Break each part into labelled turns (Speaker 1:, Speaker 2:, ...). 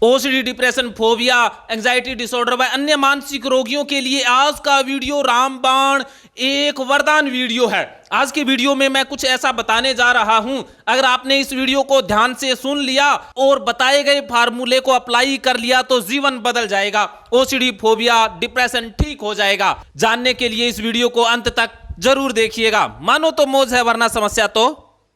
Speaker 1: OCD, depression, phobia, anxiety disorder व अन्य मानसिक रोगियों के लिए आज का वीडियो रामबाण एक वरदान वीडियो है। आज की वीडियो में मैं कुछ ऐसा बताने जा रहा हूं, अगर आपने इस वीडियो को ध्यान से सुन लिया और बताए गए फार्मूले को अप्लाई कर लिया तो जीवन बदल जाएगा। ओसीडी, फोबिया, डिप्रेशन ठीक हो जाएगा। जानने के लिए इस वीडियो को अंत तक जरूर देखिएगा। मानो तो मौज है, वरना समस्या तो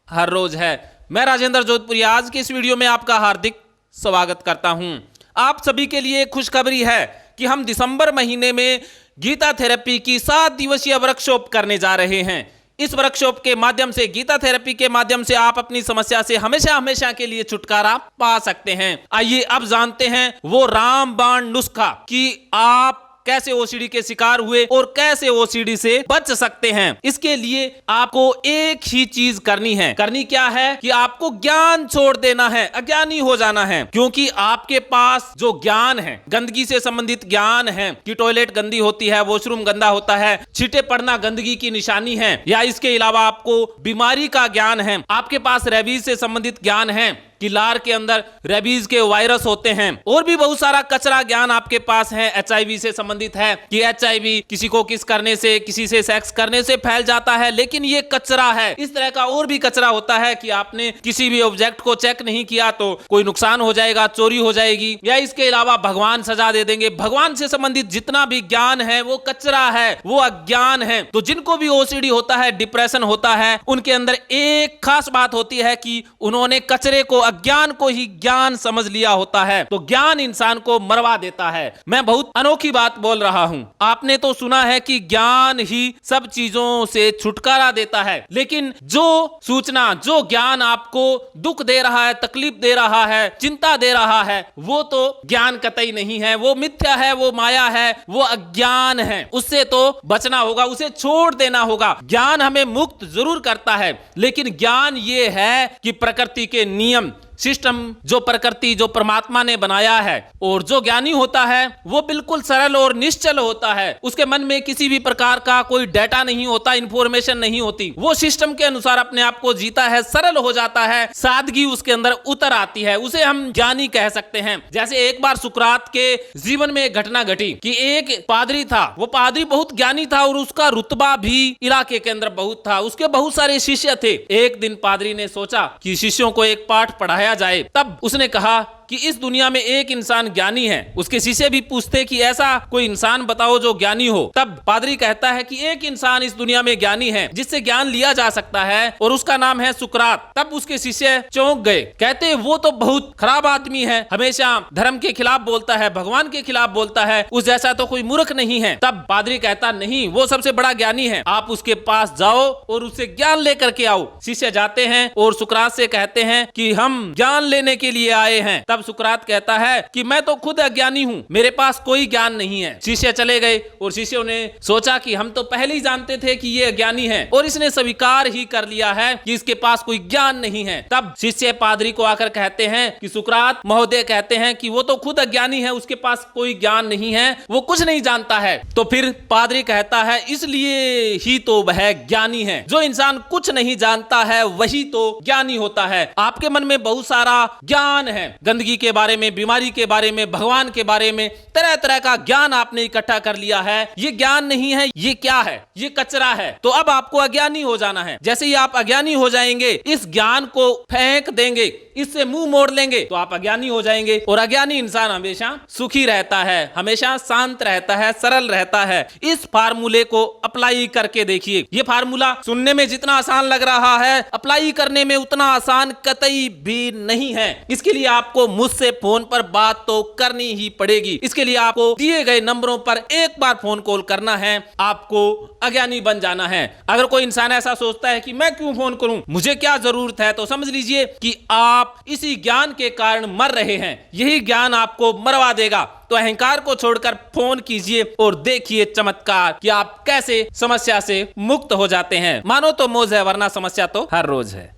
Speaker 1: हर रोज है। मैं राजेंद्र जोधपुरी आज की इस वीडियो में आपका हार्दिक स्वागत करता हूं। आप सभी के लिए खुशखबरी है कि हम दिसंबर महीने में गीता थेरेपी की 7 दिवसीय वर्कशॉप करने जा रहे हैं। इस वर्कशॉप के माध्यम से, गीता थेरेपी के माध्यम से आप अपनी समस्या से हमेशा हमेशा के लिए छुटकारा पा सकते हैं। आइए अब जानते हैं वो रामबाण नुस्खा कि आप कैसे ओसीडी के शिकार हुए और कैसे ओसीडी से बच सकते हैं। इसके लिए आपको एक ही चीज करनी क्या है कि आपको ज्ञान छोड़ देना है, अज्ञानी हो जाना है। क्योंकि आपके पास जो ज्ञान है, गंदगी से संबंधित ज्ञान है कि टॉयलेट गंदी होती है, वॉशरूम गंदा होता है, छींटे पड़ना गंदगी की निशानी है, या इसके अलावा आपको बीमारी का ज्ञान है, आपके पास रेबीज से संबंधित ज्ञान है कि लार के अंदर रेबीज के वायरस होते हैं, और भी बहुत सारा कचरा ज्ञान आपके पास है, एचआईवी से संबंधित है कि एचआईवी किसी को किस करने से, किसी से सेक्स करने से फैल जाता है, लेकिन ये कचरा है। इस तरह का और भी कचरा होता है कि आपने किसी भी ऑब्जेक्ट को चेक नहीं किया तो कोई नुकसान हो जाएगा, चोरी हो जाएगी, या इसके अलावा भगवान सजा दे देंगे। भगवान से संबंधित जितना भी ज्ञान है वो कचरा है, वो अज्ञान है। तो जिनको भी ओसीडी होता है, डिप्रेशन होता है, उनके अंदर एक खास बात होती है कि उन्होंने कचरे को, अज्ञान को ही ज्ञान समझ लिया होता है। तो ज्ञान इंसान को मरवा देता है। मैं बहुत अनोखी बात बोल रहा हूं। आपने तो सुना है कि ज्ञान ही सब चीजों से छुटकारा देता है, लेकिन जो सूचना, जो ज्ञान आपको दुख दे रहा है, तकलीफ दे रहा है, चिंता दे रहा है, वो तो ज्ञान कतई नहीं है, वो मिथ्या है, वो माया है, वो अज्ञान है। उससे तो बचना होगा, उसे छोड़ देना होगा। ज्ञान हमें मुक्त जरूर करता है, लेकिन ज्ञान ये है कि प्रकृति के नियम, सिस्टम, जो प्रकृति, जो परमात्मा ने बनाया है, और जो ज्ञानी होता है वो बिल्कुल सरल और निश्चल होता है। उसके मन में किसी भी प्रकार का कोई डाटा नहीं होता, इंफॉर्मेशन नहीं होती। वो सिस्टम के अनुसार अपने आप को जीता है, सरल हो जाता है, सादगी उसके अंदर उतर आती है। उसे हम ज्ञानी कह सकते हैं। जैसे एक बार सुकरात के जीवन में एक घटना घटी कि एक पादरी था, वो पादरी बहुत ज्ञानी था और उसका रुतबा भी इलाके के अंदर बहुत था, उसके बहुत सारे शिष्य थे। एक दिन पादरी ने सोचा कि शिष्यों को एक पाठ पढ़ाया जाए। तब उसने कहा कि इस दुनिया में एक इंसान ज्ञानी है। उसके शिष्य भी पूछते कि ऐसा कोई इंसान बताओ जो ज्ञानी हो। तब पादरी कहता है कि एक इंसान इस दुनिया में ज्ञानी है जिससे ज्ञान लिया जा सकता है, और उसका नाम है सुकरात। तब उसके शिष्य चौंक गए, कहते वो तो बहुत खराब आदमी है, हमेशा धर्म के खिलाफ बोलता है, भगवान के खिलाफ बोलता है, उस जैसा तो कोई मूर्ख नहीं है। तब पादरी कहता नहीं, वो सबसे बड़ा ज्ञानी है, आप उसके पास जाओ और उससे ज्ञान लेकर के आओ। शिष्य जाते हैं और सुकरात से कहते हैं कि हम ज्ञान लेने के लिए आए हैं। तब सुकरात कहता है कि मैं तो खुद अज्ञानी हूं, मेरे पास कोई ज्ञान नहीं है। शिष्य चले गए और शिष्यों ने सोचा कि हम तो पहले ही जानते थे कि ये अज्ञानी है, और इसने स्वीकार ही कर लिया है कि इसके पास कोई ज्ञान नहीं है। तब शिष्य पादरी को आकर कहते हैं कि सुकरात महोदय कहते हैं कि वो तो खुद अज्ञानी है, उसके पास कोई ज्ञान नहीं है, वो कुछ नहीं जानता है। तो फिर पादरी कहता है इसलिए ही तो वह ज्ञानी है। जो इंसान कुछ नहीं जानता है वही तो ज्ञानी होता है। आपके मन में बहुत सारा ज्ञान है, गंदगी के बारे में, बीमारी के बारे में, भगवान के बारे में, तरह तरह का ज्ञान आपने इकट्ठा कर लिया है। ये ज्ञान नहीं है, ये क्या है? ये कचरा है। तो अब आपको अज्ञानी हो जाना है। जैसे ही आप अज्ञानी हो जाएंगे, इस ज्ञान को फेंक देंगे, इससे मुंह मोड़ लेंगे, तो आप अज्ञानी हो जाएंगे। और अज्ञानी इंसान हमेशा सुखी रहता है, हमेशा शांत रहता है, सरल रहता है। इस फार्मूले को अप्लाई करके देखिए। ये फार्मूला सुनने में जितना आसान लग रहा है, अप्लाई करने में उतना आसान कतई भी नहीं है। इसके लिए आपको मुझसे फोन पर बात तो करनी ही पड़ेगी। इसके लिए आपको दिए गए नंबरों पर एक बार फोन कॉल करना है, आपको अज्ञानी बन जाना है। अगर कोई इंसान ऐसा सोचता है कि मैं क्यों फोन करूं, मुझे क्या जरूरत है, तो समझ लीजिए कि आप इसी ज्ञान के कारण मर रहे हैं। यही ज्ञान आपको मरवा देगा। तो अहंकार को छोड़कर फोन कीजिए और देखिए चमत्कार कि आप कैसे समस्या से मुक्त हो जाते हैं। मानो तो मौज है, वरना समस्या तो हर रोज है।